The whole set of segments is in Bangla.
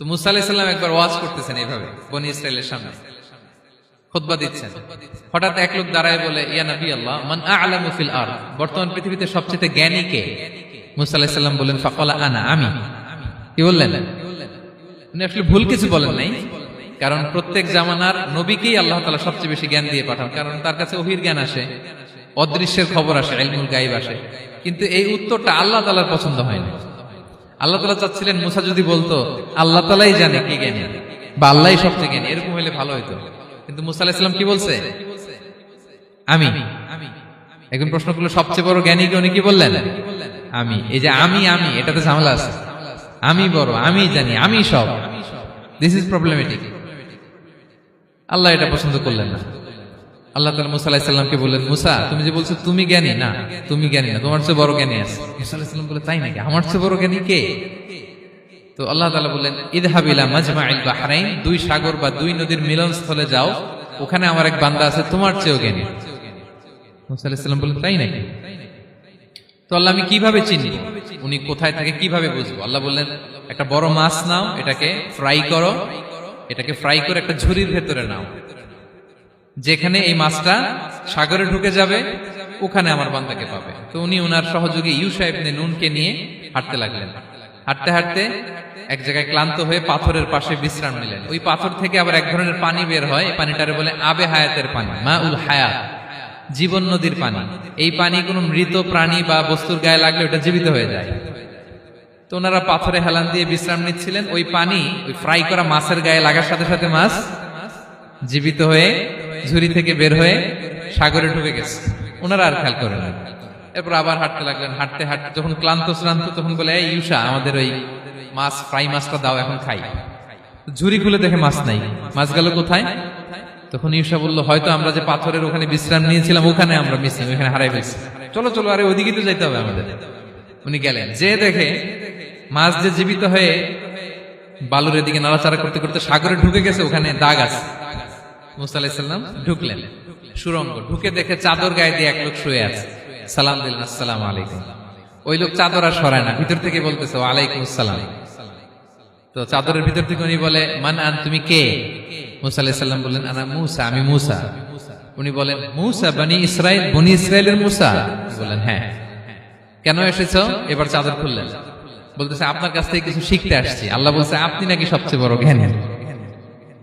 তো মুসা আলাইহিস সালাম একবার ওয়াজ করতেছেন এইভাবে বনি ইসরাইলের সামনে, খুতবা দিচ্ছেন। হঠাৎ এক লোক দাঁড়ায় বলে, ইয়া নবী আল্লাহ, মান আ'লামু ফিল আরদ, বর্তমান পৃথিবীতে সবচেয়ে জ্ঞানী কে? মুসা আলাইহিস সালাম বললেন, ফাকালা আনা, আমি। কি বললেন? উনি আসলে ভুল কিছু বলেন নাই, কারণ প্রত্যেক জামানার নবীকেই আল্লাহ তাআলা সবচেয়ে বেশি জ্ঞান দিয়ে পাঠান, কারণ তার কাছে ওহীর জ্ঞান আসে, অদৃশ্যের খবর আসে, ইলমুল গায়ব আসে। কিন্তু এই উত্তরটা আল্লাহ তাআলার পছন্দ হয় না। আল্লাহ তাআলা চাচ্ছিলেন মুসা যদি বলতো আল্লাহ তাআলাই জানে কে জ্ঞানী বা আল্লাহই সবচেয়ে জ্ঞানী, এরকম হলে ভালো হতো। কিন্তু মুসা আলাইহিস সালাম কি বলছে? আমি। এখন প্রশ্ন করলো সবচেয়ে বড় জ্ঞানী কে? উনি কি বললেন? আমি। এই যে আমি এটাতে ঝামেলা আছে। আমি বড়, আমি জানি, আমি সব, দিস ইজ প্রবলেমেটিক। আল্লাহ এটা পছন্দ করলেন না। আল্লাহ তাআলা মুসা আলাইহিস সালামকে বললেন, মুসা তুমি যে বলছো তুমি জ্ঞানী, না তুমি জ্ঞানী না, তোমার চেয়ে বড় জ্ঞানী আছে। মুসা আলাইহিস সালাম বলে, তাই নাকি? আমার চেয়ে বড় জ্ঞানী কে? তো আল্লাহ তাআলা বললেন, ইযহাব ইলা মাজমাইল বাহরাইন, দুই সাগর বা দুই নদীর মিলনস্থলে যাও, ওখানে আমার এক বান্দা আছে তোমার চেয়েও জ্ঞানী। মুসা আলাইহিস সালাম বললেন, তাই নাকি? তো আল্লাহ, আমি কিভাবে চিনব উনি কোথায় থাকে, কিভাবে বুঝবো? আল্লাহ বললেন, একটা বড় মাছ নাও, এটাকে ফ্রাই করো, এটাকে ফ্রাই করে একটা ঝুড়ির ভেতরে নাও, যেখানে এই মাছটা সাগরে ঢুকে যাবে ওখানে আমার বান্দাকে পাবে। তো উনি ওনার সহযোগী ইউশা ইবনে নুনকে নিয়ে হাঁটতে লাগলেন। হাঁটতে হাঁটতে এক জায়গায় ক্লান্ত হয়ে পাথরের পাশে বিশ্রাম নিলেন। ওই পাথর থেকে আবার এক ধরনের পানি বের হয়, এই পানিটারে বলে আবে হায়াতের পানি, মা উল হায়াত, জীবন নদীর পানি। এই পানি কোনো মৃত প্রাণী বা বস্তুর গায়ে লাগলে ওটা জীবিত হয়ে যায়। তো ওনারা পাথরে হেলান দিয়ে বিশ্রাম নিচ্ছিলেন, ওই পানি ওই ফ্রাই করা মাছের গায়ে লাগার সাথে সাথে মাছ জীবিত হয়ে ঝুড়ি থেকে বের হয়ে সাগরে ঢুকে গেছে। ওনারা আর খেয়াল করেন না। এরপর আবার হাঁটতে লাগলেন। হাঁটতে হাঁটতে যখন ক্লান্ত শ্রান্ত, তখন বলে, এই ইউশা, আমাদের ওই মাছ ফ্রাই মাছটা দাও, এখন খাই। ঝুড়ি খুলে দেখে মাছ নাই। মাছ গেল কোথায়? তখন ইউশা বলল, হয়তো আমরা যে পাথরের ওখানে বিশ্রাম নিয়েছিলাম ওখানে আমরা মিসিং, ওখানে হারাই ফেলছি। চলো চলো, আরে ওইদিকে তো যাইতে হবে আমাদের। উনি গেলেন, যে দেখে মাছ যে জীবিত হয়ে বালুর দিকে নাড়াচাড়া করতে করতে সাগরে ঢুকে গেছে, ওখানে দাগ আছে। মুসা আলাইহিস সালাম ঢুকলেন সুরঙ্গ, ঢুকে দেখে চাদর গায়ে দিয়ে এক লোক শুয়ে আছে। সালাম দিলেন, আসসালামু আলাইকুম। ওই লোক চাদর আর সরায় না, ভিতর থেকে বলতেছে, ওয়ালাইকুম আসসালাম। তো চাদরের ভিতর থেকে উনি বলে, মান আন, তুমি কে? মুসা আলাইহিস সালাম বললেন, আনা মুসা, আমি মুসা। উনি বলেন, মুসা বনি ইসরাইল, বনি ইসরাইলের মুসা? বলেন, হ্যাঁ। কেন এসেছো? এবার চাদর খুললেন। বলতেছে, আপনার কাছ থেকে কিছু শিখতে আসছি। আল্লাহ বলছে, আপনি নাকি সবচেয়ে বড় জ্ঞানী।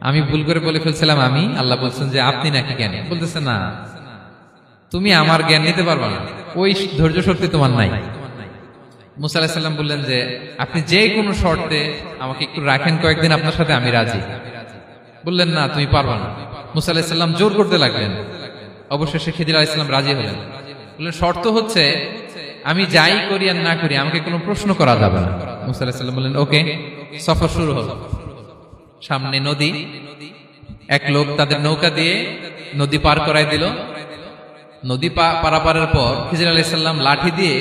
আমি ভুল করে বলে ফেলছিলাম আমি। আল্লাহ বলছেন যে আপনি নাকি জ্ঞানী। বলতেছে, না, তুমি আমার জ্ঞান নিতে পারবে না, ওই ধৈর্য শক্তি তোমার নাই। মুসা আলাইহিস সালাম বললেন যে আপনি যে কোনো শর্তে আমাকে একটু রাখেন কয়েকদিন, আপনার সাথে আমি রাজি। বললেন, না, তুমি পারবে না। মুসা আলাইহিস সালাম জোর করতে লাগলেন। অবশেষে খিদির আলাইহিস সালাম রাজি হলেন। বললেন, শর্ত হচ্ছে আমি যাই করি আর না করি আমাকে কোনো প্রশ্ন করা যাবে না। মুসা আলাইহিস সালাম বললেন, ওকে। সফর শুরু হলো। সামনে নদী, এক লোক তাদের নৌকা দিয়ে নদী পার করাই দিল। নদী পারাপারের পর খিজির আলাইহিস সালাম লাঠি দিয়ে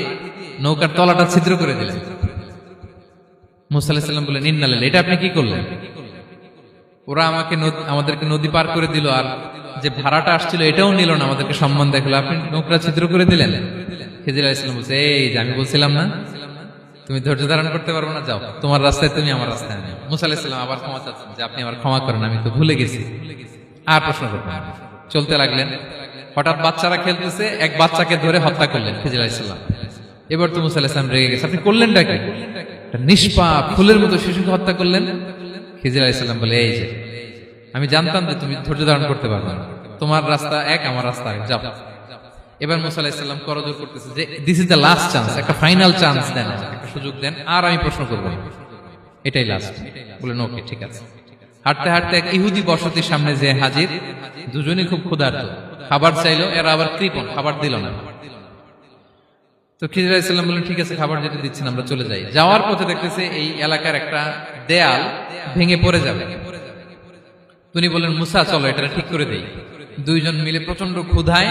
নৌকার তলাটা ছিদ্র করে দিলেন। মুসা আলাইহিস সালাম বললেন, ইন্না লিল্লাহি, এটা আপনি কি করলেন? ওরা আমাদেরকে নদী পার করে দিল, আর যে ভাড়াটা আসছিল এটাও নিল না, আমাদেরকে সম্মান দেখালো, আপনি নৌকা ছিদ্র করে দিলেন। খিজির আলাইহিস সালাম বলছে, এই যে আমি বলছিলাম না তুমি ধৈর্য ধারণ করতে পারবো না, যাও, তোমার রাস্তায় তুমি, আমার রাস্তায় আমি। মুসা আলাইহিস সালাম আবার ক্ষমা চাচ্ছেন যে আপনি আমার ক্ষমা করেন, আমি তো ভুলে গেছি, আর প্রশ্ন করবেন না। চলতে লাগলেন। হঠাৎ বাচ্চারা খেলতেছে, এক বাচ্চাকে ধরে হত্যা করলেন খিজির আলাইহিস সালাম। এবার তো মুসা আলাইহিস সালাম রেগে গেছে, আপনি করলেনটা কি? একটা নিষ্পাপ ফুলের মতো শিশুকে হত্যা করলেন। খিজির আলাইহিস সালাম বলে, এই যে আমি জানতাম যে তুমি ধৈর্য ধারণ করতে পারবে না, তোমার রাস্তা এক, আমার রাস্তা এক, যাও। এবার মুসা আলাইহিস সালাম করজোর করতেছে যে this is the last chance, একটা ফাইনাল চান্স দেন, একটা সুযোগ দেন, আর আমি প্রশ্ন করব না, এটাই লাস্ট। বলেন, ওকে, ঠিক আছে। হাঁটতে হাঁটতে এক ইহুদি বসতির সামনে যে হাজির। দুজনই খুব ক্ষুধার্ত, খাবার চাইলো, এরা আবার কৃপণ, খাবার দিল না। তো খিজির আলাইহিস সালাম বললেন, ঠিক আছে, খাবার যেতে দিচ্ছেন, আমরা চলে যাই। যাওয়ার পথে দেখতেছে এই এলাকার একটা দেয়াল ভেঙে পড়ে যাবে। তিনি বললেন, মুসা চলো এটা ঠিক করে দেই। দুইজন মিলে প্রচন্ড ক্ষুধায়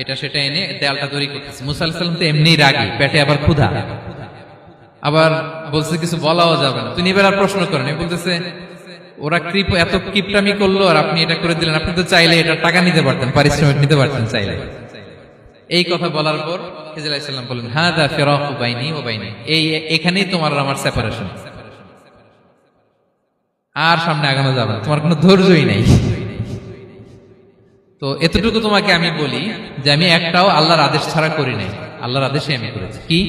এটা সেটা এনে দেয়ালটা তৈরি করতেছে। মুসা আলাইহিস সালাম তো এমনি রাগী, পেটে আবার ক্ষুধা, আবার বলছে কিছু বলাও যাবে না। তিনি এবার আর প্রশ্ন করেন, বলতেছে ওরা এত কিপটামি করলো আর আপনি এটা করে দিলেন, আপনি তো চাইলে এটা টাকা নিতে পারতেন, পারিশ্রমিক নিতে পারতেন চাইলে। এই কথা বলার পর খিজির আলাইহিস সালাম বললেন, হাদা ফিরাকু বাইনি ওয়া বাইনি, এখানেই তোমার আর আমার সেপারেশন। আর সামনে আগানো যাবে না, তোমার কোনো ধৈর্যই নাই। তো এতটুকু তোমাকে আমি বলি যে আমি একটাও আল্লাহর আদেশ ছাড়া করি নাই, আল্লাহর আদেশে আমি করেছি। কি?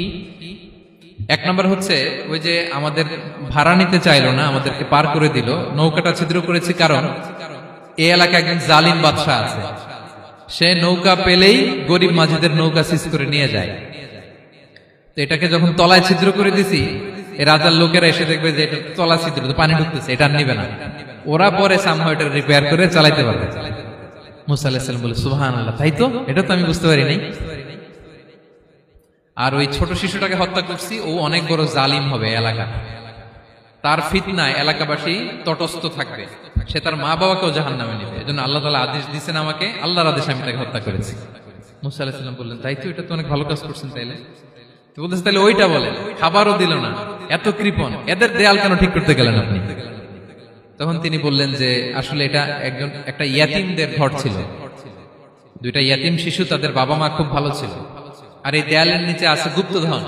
এক নম্বর হচ্ছে ওই যে আমাদের ভাড়া নিতে চাইলো না, আমাদেরকে পার করে দিল, নৌকাটা ছিদ্র করেছি কারণ এই এলাকায় একজন জালিম বাদশাহ আছে, সে নৌকা পেলেই গরিব মাঝিদের নৌকা সিজ করে নিয়ে যায়। তো এটাকে যখন তলায় ছিদ্র করে দিছি, এই রাজার লোকেরা এসে দেখবে যে এটা তলা ছিদ্র, পানি ঢুকতেছে, এটা আর নিবে না, ওরা পরে সামহাও এটা রিপেয়ার করে চালাইতে পারবে। মুসা আলাইহিস সালাম বলে সুবহানাল্লাহ, তাই তো, এটা তো আমি বুঝতে পারি নাই। আর ওই ছোট শিশুটাকে হত্যা করছি, ও অনেক বড় জালিম হবে এলাকা, তার ফিতনায় এলাকাবাসী তটস্থ থাকবে, সে তার মা বাবাকেও জাহান্নামে নেবে। এজন্য আল্লাহ তাআলা আদেশ দিয়েছেন আমাকে, আল্লাহর আদেশে আমি তাকে হত্যা করেছি। মুসা আলাইহিস সালাম বললেন তাই তো, এটা তো অনেক ভালো কাজ করছেন। তাইলে তো বলতেছে তাহলে ওইটা বলেন, খাবারও দিল না, এত কৃপণ, এদের দেয়াল কেন ঠিক করতে গেলেন আপনি? তখন তিনি বললেন যে আসলে এটা একটা ইয়াতিমদের ঘর ছিল, দুইটা ইয়াতিম শিশু, তাদের বাবা মা খুব ভালো ছিল, আর এই দেয়ালের নিচে আছে গুপ্তধন,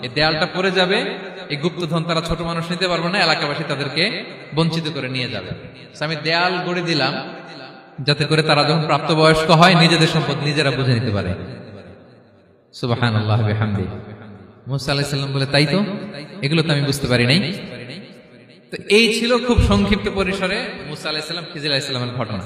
এই দেয়ালটা পড়ে যাবে, এই গুপ্তধন তারা ছোট মানুষ নিতে পারবে না, এলাকাবাসী তাদেরকে বঞ্চিত করে নিয়ে যাবে। আমি দেয়াল গড়ে দিলাম যাতে করে তারা যখন প্রাপ্তবয়স্ক হয় নিজেদের সম্পদ নিজেরা বুঝে নিতে পারে। সুবহানাল্লাহ বিহামদিহি। মুসা আলাইহিস সালাম বলে তাই তো, এগুলো তো আমি বুঝতে পারি নাই। তো এই ছিল খুব সংক্ষিপ্ত পরিসরে মুসা আলাইহিস সালাম খিজির আলাইহিস সালামের ঘটনা।